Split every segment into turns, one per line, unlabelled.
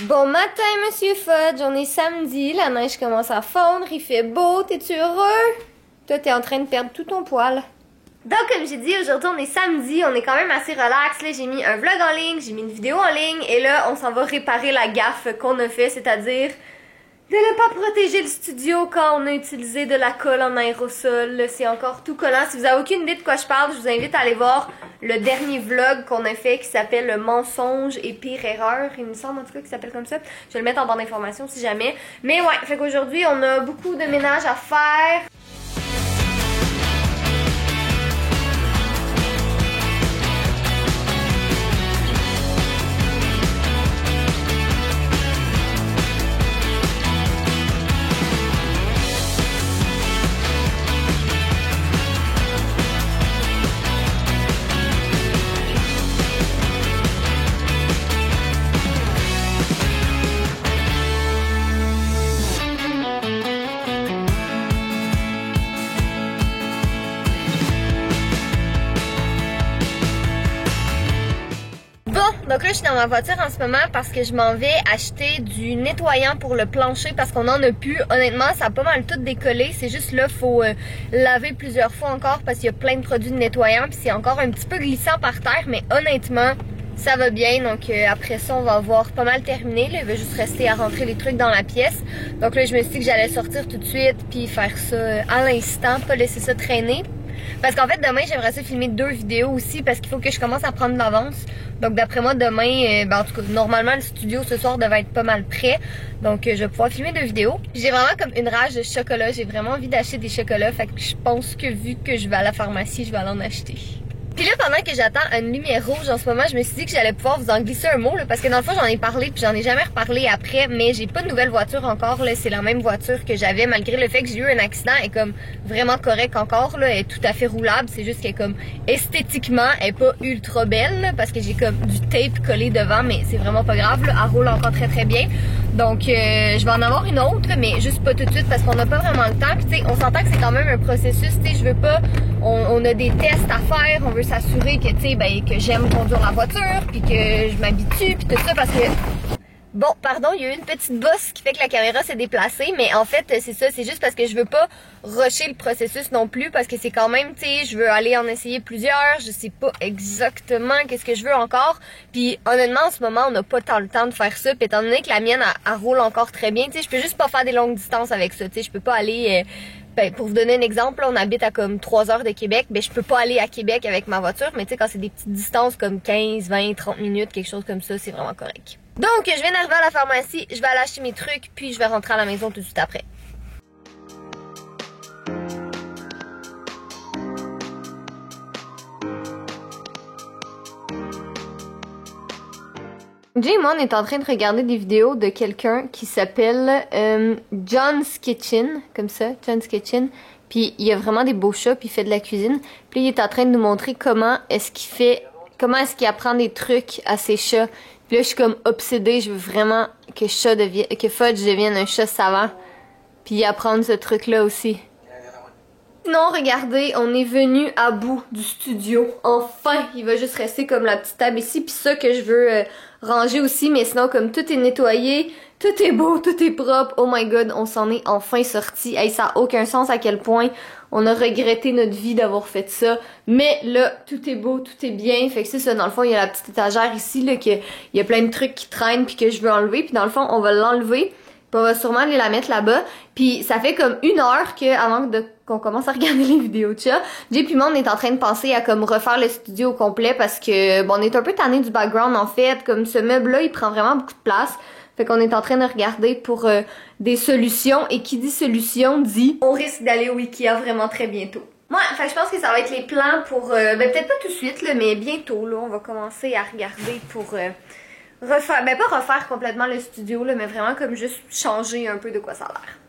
Bon matin, Monsieur Fudge, on est samedi, la neige commence à fondre, il fait beau, t'es-tu heureux? Toi, t'es en train de perdre tout ton poil. Donc, comme j'ai dit, aujourd'hui, on est samedi, on est quand même assez relax. Là, j'ai mis un vlog en ligne, j'ai mis une vidéo en ligne, et là, on s'en va réparer la gaffe qu'on a fait, c'est-à-dire de ne pas protéger le studio quand on a utilisé de la colle en aérosol. C'est encore tout collant. Si vous avez aucune idée de quoi je parle, je vous invite à aller voir le dernier vlog qu'on a fait qui s'appelle le mensonge et pire erreur. Il me semble en tout cas qu'il s'appelle comme ça. Je vais le mettre en barre d'informations si jamais. Mais ouais, fait qu'aujourd'hui, on a beaucoup de ménage à faire. Donc là, je suis dans ma voiture en ce moment parce que je m'en vais acheter du nettoyant pour le plancher parce qu'on en a plus. Honnêtement, ça a pas mal tout décollé. C'est juste là, faut laver plusieurs fois encore parce qu'il y a plein de produits de nettoyant. Puis c'est encore un petit peu glissant par terre, mais honnêtement, ça va bien. Donc après ça, on va avoir pas mal terminé. Là, il va juste rester à rentrer les trucs dans la pièce. Donc là, je me suis dit que j'allais sortir tout de suite puis faire ça à l'instant, pas laisser ça traîner. Parce qu'en fait, demain, j'aimerais ça filmer 2 vidéos aussi parce qu'il faut que je commence à prendre de l'avance. Donc d'après moi, demain, en tout cas, normalement, le studio ce soir devait être pas mal prêt. Donc je vais pouvoir filmer 2 vidéos. J'ai vraiment comme une rage de chocolat. J'ai vraiment envie d'acheter des chocolats. Fait que je pense que vu que je vais à la pharmacie, je vais aller en acheter. Puis là, pendant que j'attends une lumière rouge en ce moment, je me suis dit que j'allais pouvoir vous en glisser un mot, là, parce que dans le fond, j'en ai parlé, puis j'en ai jamais reparlé après, mais j'ai pas de nouvelle voiture encore, là, c'est la même voiture que j'avais, malgré le fait que j'ai eu un accident, elle est comme vraiment correcte encore, là, elle est tout à fait roulable, c'est juste qu'elle est comme esthétiquement, elle est pas ultra belle, là, parce que j'ai comme du tape collé devant, mais c'est vraiment pas grave, là, elle roule encore très très bien. Donc, je vais en avoir une autre, mais juste pas tout de suite parce qu'on n'a pas vraiment le temps. Puis, tu sais, on s'entend que c'est quand même un processus. Tu sais, je veux pas. On a des tests à faire. On veut s'assurer que, tu sais, ben, que j'aime conduire la voiture, puis que je m'habitue, puis tout ça parce que. Bon, pardon, il y a eu une petite bosse qui fait que la caméra s'est déplacée, mais en fait, c'est ça, c'est juste parce que je veux pas rusher le processus non plus, parce que c'est quand même, tu sais, je veux aller en essayer plusieurs, je sais pas exactement qu'est-ce que je veux encore, puis honnêtement, en ce moment, on n'a pas tant le temps de faire ça, puis étant donné que la mienne, elle roule encore très bien, tu sais, je peux juste pas faire des longues distances avec ça, tu sais, je peux pas aller... Ben, pour vous donner un exemple, là, on habite à comme 3 heures de Québec, ben je peux pas aller à Québec avec ma voiture, mais tu sais, quand c'est des petites distances comme 15, 20, 30 minutes, quelque chose comme ça, c'est vraiment correct. Donc, je viens d'arriver à la pharmacie, je vais aller acheter mes trucs, puis je vais rentrer à la maison tout de suite après. Jay et moi, on est en train de regarder des vidéos de quelqu'un qui s'appelle John's Kitchen, comme ça, John's Kitchen. Puis il y a vraiment des beaux chats, puis il fait de la cuisine. Puis il est en train de nous montrer comment est-ce qu'il apprend des trucs à ses chats. Puis là, je suis comme obsédée, je veux vraiment que Fudge devienne un chat savant. Puis apprendre ce truc-là aussi. Sinon, regardez, on est venu à bout du studio. Enfin, il va juste rester comme la petite table ici. Puis ça que je veux ranger aussi, mais sinon, comme tout est nettoyé, tout est beau, tout est propre. Oh my god, on s'en est enfin sorti. Hey, ça a aucun sens à quel point on a regretté notre vie d'avoir fait ça. Mais là, tout est beau, tout est bien. Fait que c'est ça, dans le fond, il y a la petite étagère ici, là, il y a plein de trucs qui traînent puis que je veux enlever. Puis dans le fond, on va l'enlever. Puis on va sûrement aller la mettre là-bas. Puis ça fait comme 1 heure avant qu'on commence à regarder les vidéos de chat. Jay puis moi, on est en train de penser à comme refaire le studio au complet parce que bon, on est un peu tanné du background en fait. Comme ce meuble-là, il prend vraiment beaucoup de place. Fait qu'on est en train de regarder pour des solutions. Et qui dit solution dit on risque d'aller au Ikea vraiment très bientôt. Ouais, fait que je pense que ça va être les plans pour ben peut-être pas tout de suite là, mais bientôt là, on va commencer à regarder pour refaire, ben pas refaire complètement le studio là, mais vraiment comme juste changer un peu de quoi ça a l'air.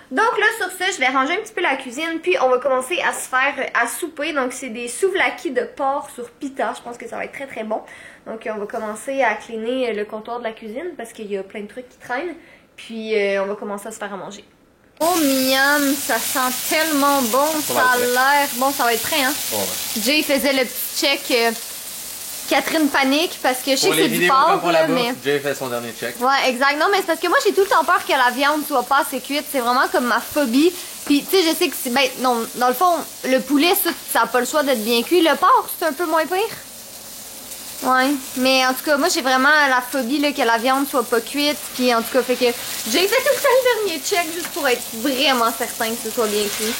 Donc là, sur ce, je vais ranger un petit peu la cuisine, puis on va commencer à se faire à souper. Donc c'est des souvlaki de porc sur pita, je pense que ça va être très très bon. Donc on va commencer à cleaner le comptoir de la cuisine parce qu'il y a plein de trucs qui traînent. Puis on va commencer à se faire à manger. Oh miam, ça sent tellement bon, ça a l'air... Bon, ça va être prêt, hein? Ouais. Jay faisait le petit check Catherine panique parce que je sais
pour
que c'est
les
du
vidéos
porc,
comme pour la
là,
bouffe,
mais...
Jay fait son dernier check.
Ouais, exact. Non, mais c'est parce que moi, j'ai tout le temps peur que la viande soit pas assez cuite. C'est vraiment comme ma phobie. Puis, tu sais, je sais que c'est... Ben, non, dans le fond, le poulet, ça a pas le choix d'être bien cuit. Le porc, c'est un peu moins pire. Ouais, mais en tout cas, moi, j'ai vraiment la phobie, là, que la viande soit pas cuite. Puis, en tout cas, fait que j'ai fait tout le temps le dernier check juste pour être vraiment certain que ce soit bien cuit.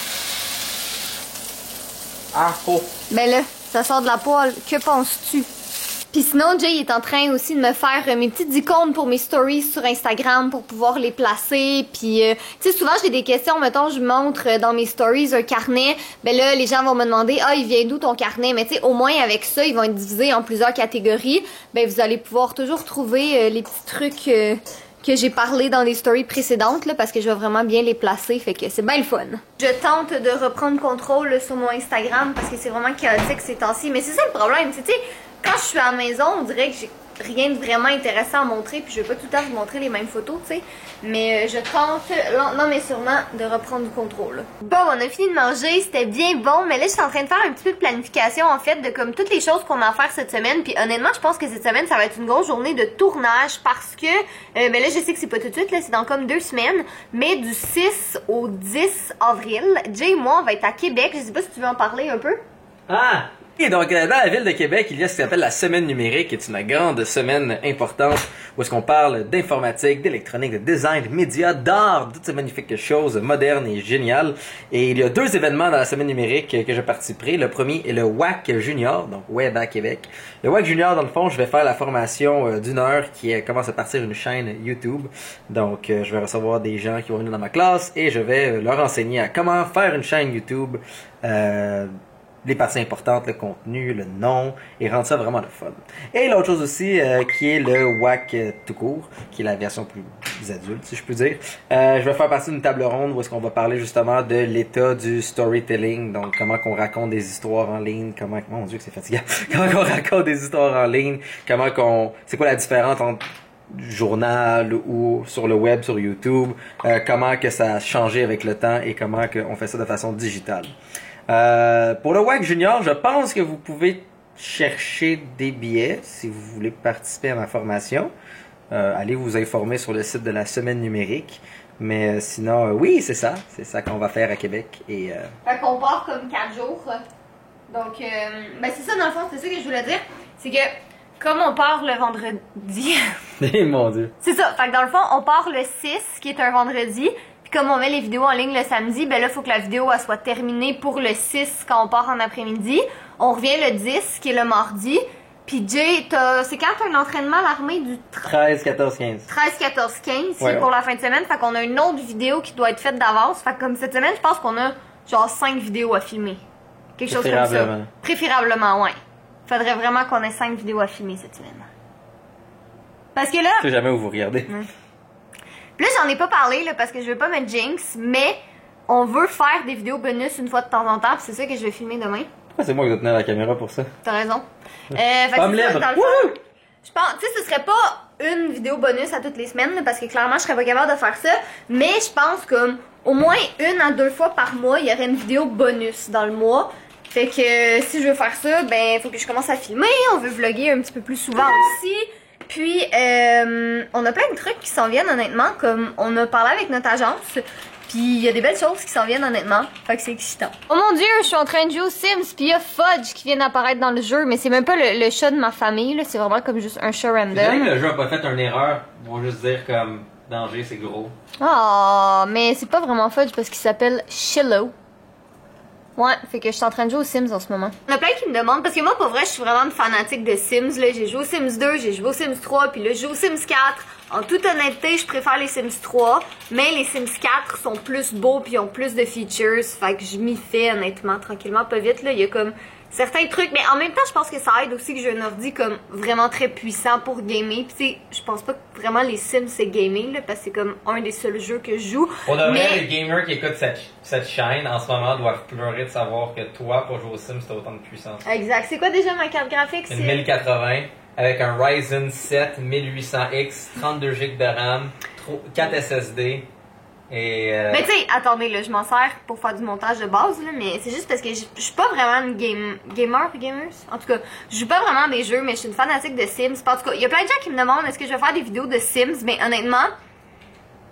Ah, oh!
Ben là, ça sort de la poêle. Que penses-tu? Puis sinon, Jay est en train aussi de me faire mes petites icônes pour mes stories sur Instagram pour pouvoir les placer. Puis, tu sais, souvent j'ai des questions, mettons, je montre dans mes stories un carnet. Ben là, les gens vont me demander, ah, il vient d'où ton carnet? Mais tu sais, au moins avec ça, ils vont être divisés en plusieurs catégories. Ben, vous allez pouvoir toujours trouver les petits trucs que j'ai parlé dans les stories précédentes, là, parce que je vais vraiment bien les placer, fait que c'est bien le fun. Je tente de reprendre contrôle sur mon Instagram parce que c'est vraiment chaotique ces temps-ci. Mais c'est ça le problème, tu sais. Quand je suis à la maison, on dirait que j'ai rien de vraiment intéressant à montrer, puis je vais pas tout le temps vous montrer les mêmes photos, tu sais. Mais je tente lentement mais sûrement de reprendre du contrôle. Bon, on a fini de manger, c'était bien bon, mais là je suis en train de faire un petit peu de planification en fait de comme toutes les choses qu'on a à faire cette semaine. Puis honnêtement, je pense que cette semaine ça va être une grosse journée de tournage parce que ben là je sais que c'est pas tout de suite, là c'est dans comme 2 semaines, mais du 6 au 10 avril, Jay et moi on va être à Québec. Je sais pas si tu veux en parler un peu.
Ah! Et donc, dans la ville de Québec, il y a ce qu'on appelle la semaine numérique, qui est une grande semaine importante où est-ce qu'on parle d'informatique, d'électronique, de design, de médias, d'art, toutes ces magnifiques choses modernes et géniales. Et il y a 2 événements dans la semaine numérique que je participerai. Le premier est le WAC Junior, donc Web à Québec. Le WAC Junior, dans le fond, je vais faire la formation d'1 heure qui commence à partir une chaîne YouTube. Donc, je vais recevoir des gens qui vont venir dans ma classe et je vais leur enseigner à comment faire une chaîne YouTube, les parties importantes, le contenu, le nom, et rendre ça vraiment le fun. Et l'autre chose aussi, qui est le WAC tout court, qui est la version plus adulte, si je peux dire. Je vais faire partie d'une table ronde où est-ce qu'on va parler justement de l'état du storytelling, donc comment qu'on raconte des histoires en ligne, comment, mon Dieu que c'est fatigant, comment qu'on raconte des histoires en ligne, comment qu'on, c'est quoi la différence entre journal ou sur le web, sur YouTube, comment que ça a changé avec le temps et comment qu'on fait ça de façon digitale. Pour le WAC Junior, je pense que vous pouvez chercher des billets si vous voulez participer à ma formation. Allez vous informer sur le site de la semaine numérique. Mais sinon, oui, c'est ça qu'on va faire à Québec. Et
Fait qu'on part comme 4 jours. Donc, ben c'est ça dans le fond, c'est ça que je voulais dire. C'est que, comme on part le vendredi...
mon Dieu.
C'est ça, fait que dans le fond, on part le 6, qui est un vendredi. Puis comme on met les vidéos en ligne le samedi, ben là, il faut que la vidéo elle soit terminée pour le 6 quand on part en après-midi. On revient le 10, qui est le mardi. Puis Jay, c'est quand t'as un entraînement à l'armée du
13, 14, 15.
13, 14, 15,
ouais,
pour la fin de semaine. Fait qu'on a une autre vidéo qui doit être faite d'avance. Fait que comme cette semaine, je pense qu'on a genre 5 vidéos à filmer. Quelque chose comme ça. Préférablement, ouais. Faudrait vraiment qu'on ait 5 vidéos à filmer cette semaine. Parce que là...
Je sais jamais où vous regardez.
Puis là, j'en ai pas parlé là, parce que je veux pas mettre jinx, mais on veut faire des vidéos bonus une fois de temps en temps, puis c'est ça que je vais filmer demain.
Pourquoi c'est moi qui dois tenir la caméra pour ça?
T'as raison. Fait
Femme
que ça,
libre!
dans le fond, je pense, tu sais, ce serait pas une vidéo bonus à toutes les semaines, là, parce que clairement, je serais pas capable de faire ça, mais je pense comme au moins 1 à 2 fois par mois, il y aurait une vidéo bonus dans le mois. Fait que si je veux faire ça, ben faut que je commence à filmer, on veut vlogger un petit peu plus souvent aussi. Puis, on a plein de trucs qui s'en viennent honnêtement, comme on a parlé avec notre agence, puis il y a des belles choses qui s'en viennent honnêtement, fait que c'est excitant. Oh mon dieu, je suis en train de jouer aux Sims, puis il y a Fudge qui vient d'apparaître dans le jeu, mais c'est même pas le chat de ma famille, là, c'est vraiment comme juste un chat random.
C'est vrai que le jeu a pas fait une erreur, ils vont juste dire comme danger c'est gros.
Oh, mais c'est pas vraiment Fudge parce qu'il s'appelle Shiloh. Ouais, fait que je suis en train de jouer aux Sims en ce moment. Il y en a plein qui me demandent, parce que moi, pour vrai, je suis vraiment une fanatique de Sims, là. J'ai joué aux Sims 2, j'ai joué aux Sims 3, puis là, je joue aux Sims 4. En toute honnêteté, je préfère les Sims 3, mais les Sims 4 sont plus beaux puis ont plus de features, fait que je m'y fais honnêtement, tranquillement, pas vite, là. Il y a comme certains trucs, mais en même temps, je pense que ça aide aussi que j'ai un ordi comme vraiment très puissant pour gamer. Puis tu sais, je pense pas que vraiment les Sims c'est gaming, là, parce que c'est comme un des seuls jeux que je joue.
Pour de vrai, les gamers qui écoutent cette chaîne en ce moment doivent pleurer de savoir que toi, pour jouer aux Sims, t'as autant de puissance.
Exact. C'est quoi déjà ma carte graphique?
Une 1080 avec un Ryzen 7 1800X, 32 GB de RAM, 4 SSD. Et
Mais tu sais, attendez, là, je m'en sers pour faire du montage de base, là, mais c'est juste parce que je suis pas vraiment une gamers. En tout cas, je joue pas vraiment à des jeux, mais je suis une fanatique de Sims. En tout cas, il y a plein de gens qui me demandent est-ce que je vais faire des vidéos de Sims, mais honnêtement,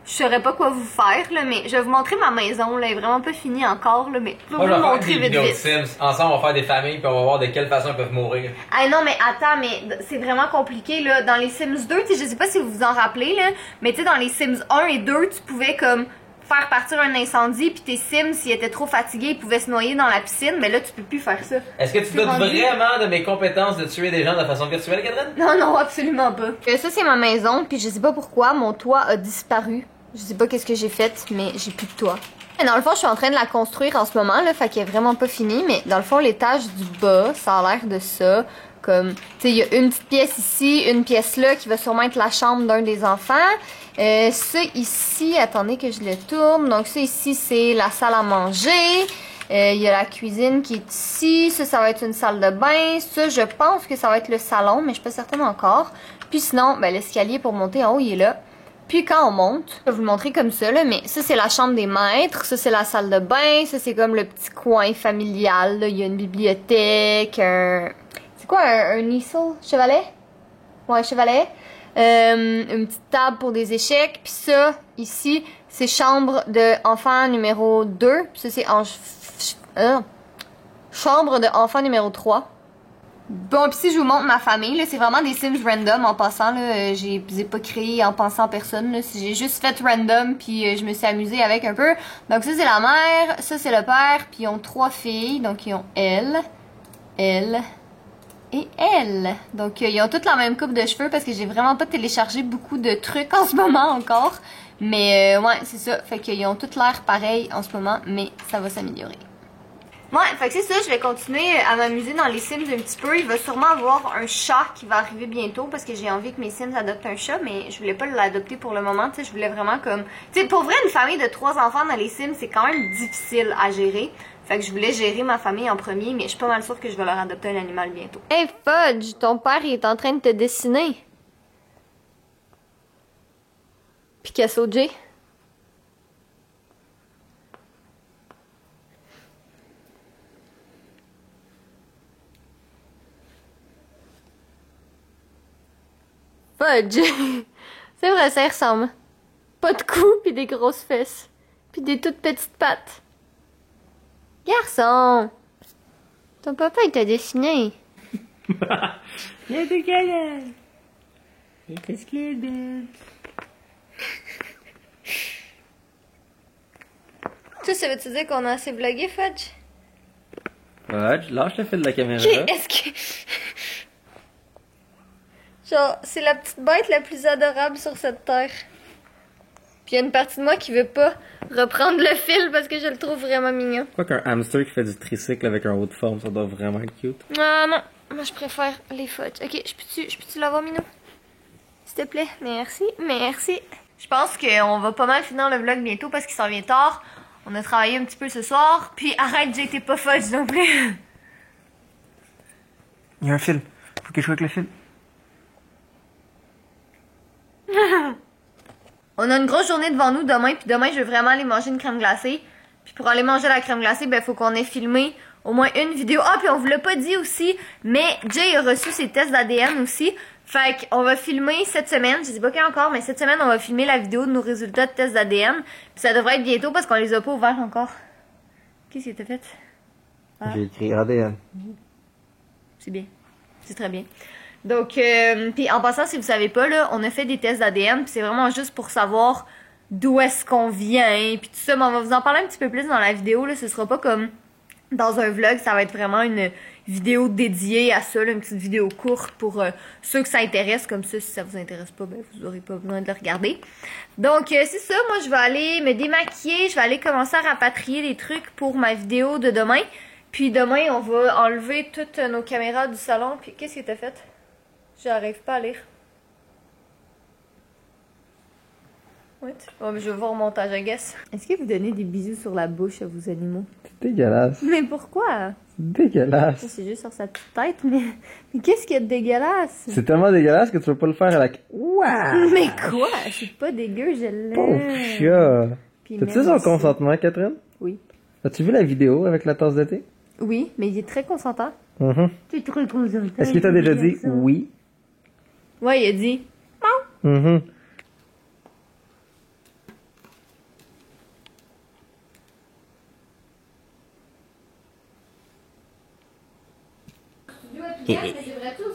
je saurais pas quoi vous faire, là, mais je vais vous montrer ma maison, là, elle est vraiment pas finie encore, là, mais je vais vous montrer vite vite.
Sims. Ensemble, on va faire des familles, puis on va voir de quelle façon ils peuvent mourir.
Ah non, mais attends, mais c'est vraiment compliqué, là. Dans les Sims 2, tu sais, je sais pas si vous vous en rappelez, là, mais tu sais, dans les Sims 1 et 2, tu pouvais, comme, faire partir un incendie, puis tes Sims, s'ils étaient trop fatigués, ils pouvaient se noyer dans la piscine, mais là, tu peux plus faire ça.
Est-ce que tu doutes vraiment de mes compétences de tuer des gens de façon virtuelle, Catherine?
Non, non, absolument pas. Ça, c'est ma maison, puis je sais pas pourquoi, mon toit a disparu. Je sais pas qu'est-ce que j'ai fait, mais j'ai plus de toit. Et dans le fond, je suis en train de la construire en ce moment, là, fait qu'elle est vraiment pas finie, mais dans le fond, l'étage du bas, ça a l'air de ça. Comme, tu sais, il y a une petite pièce ici, une pièce là, qui va sûrement être la chambre d'un des enfants. Ça ici, attendez que je le tourne. Donc ça ici, c'est la salle à manger. Il y a la cuisine qui est ici. Ça va être une salle de bain. Ça, je pense que ça va être le salon, mais je suis pas certaine encore. Puis sinon, ben, l'escalier pour monter en haut, il est là. Puis quand on monte, je vais vous le montrer comme ça, là, mais ça c'est la chambre des maîtres, ça c'est la salle de bain, ça c'est comme le petit coin familial, là. Il y a une bibliothèque, c'est quoi un easel? Chevalet? Ouais, chevalet. Une petite table pour des échecs, puis ça, ici, c'est chambre de enfant numéro 2, puis ça c'est chambre de enfant numéro 3. Bon, pis si je vous montre ma famille, là, c'est vraiment des Sims random en passant, là, j'ai pas créé en pensant à personne, là, j'ai juste fait random, puis je me suis amusée avec un peu. Donc ça c'est la mère, ça c'est le père, puis ils ont 3 filles, donc ils ont elle et elle. Donc ils ont toutes la même coupe de cheveux parce que j'ai vraiment pas téléchargé beaucoup de trucs en ce moment encore. Mais ouais, c'est ça, fait qu'ils ont toutes l'air pareil en ce moment, mais ça va s'améliorer. Ouais, fait que c'est ça, je vais continuer à m'amuser dans les Sims un petit peu. Il va sûrement avoir un chat qui va arriver bientôt parce que j'ai envie que mes Sims adoptent un chat, mais je voulais pas l'adopter pour le moment, tu sais, je voulais vraiment comme... Tu sais, pour vrai, une famille de 3 enfants dans les Sims, c'est quand même difficile à gérer. Fait que je voulais gérer ma famille en premier, mais je suis pas mal sûre que je vais leur adopter un animal bientôt. Hey Fudge, ton père il est en train de te dessiner. Picasso J. Fudge. C'est vrai, ça y ressemble. Pas de cou, puis des grosses fesses. Puis des toutes petites pattes. Garçon! Ton papa, il t'a dessiné.
Il y a des galettes. Et qu'est-ce qu'il est belle.
Ça veut-tu dire qu'on a assez vlogué, Fudge?
Fudge, lâche le fil de la caméra.
Okay, est-ce que... Genre, c'est la petite bête la plus adorable sur cette terre. Puis il y a une partie de moi qui veut pas reprendre le fil parce que je le trouve vraiment mignon.
Quoi qu'un hamster qui fait du tricycle avec un haut de forme, ça doit vraiment être cute.
Ah non, moi je préfère les Fudge. Ok, je peux-tu l'avoir, Minou? S'il te plaît, merci, merci. Je pense qu'on va pas mal finir le vlog bientôt parce qu'il s'en vient tard. On a travaillé un petit peu ce soir. Puis arrête, j'ai été pas Fudge non plus.
Il y a un fil. Faut que je joue avec le fil.
On a une grosse journée devant nous demain, puis demain je vais vraiment aller manger une crème glacée. Puis pour aller manger la crème glacée, ben faut qu'on ait filmé au moins une vidéo. Ah, puis on vous l'a pas dit aussi, mais Jay a reçu ses tests d'ADN aussi. Fait qu'on va filmer cette semaine, je sais pas quand encore, mais cette semaine on va filmer la vidéo de nos résultats de tests d'ADN. Puis ça devrait être bientôt parce qu'on les a pas ouverts encore. Qu'est-ce qui était fait?
Ah. J'ai écrit ADN.
C'est bien, c'est très bien. Donc, puis en passant, si vous savez pas, là, on a fait des tests d'ADN, puis c'est vraiment juste pour savoir d'où est-ce qu'on vient, puis tout ça. Mais on va vous en parler un petit peu plus dans la vidéo, là. Ce sera pas comme dans un vlog, ça va être vraiment une vidéo dédiée à ça, là, une petite vidéo courte pour ceux que ça intéresse. Comme ça, si ça vous intéresse pas, ben vous aurez pas besoin de le regarder. Donc, c'est ça. Moi, je vais aller me démaquiller, je vais aller commencer à rapatrier les trucs pour ma vidéo de demain. Puis demain, on va enlever toutes nos caméras du salon. Puis qu'est-ce que t'as fait? J'arrive pas à lire. What? Oh, mais je vais voir au montage, I guess. Est-ce que vous donnez des bisous sur la bouche à vos animaux?
C'est dégueulasse.
Mais pourquoi?
C'est dégueulasse.
C'est juste sur sa petite tête, mais qu'est-ce qu'il y a de dégueulasse?
C'est tellement dégueulasse que tu veux pas le faire à la... Waouh!
Mais quoi? C'est pas dégueu, je l'aime.
Pauvre chat.
Puis
T'as-tu
même
son
aussi.
consentement, Catherine?
Oui.
As-tu vu la vidéo avec la tasse de thé?
Oui, mais il est très consentant.
C'est très consentant. Est-ce qu'il t'a déjà dit oui?
Ouais, il a dit.
Mhm.
C'est vrai tout.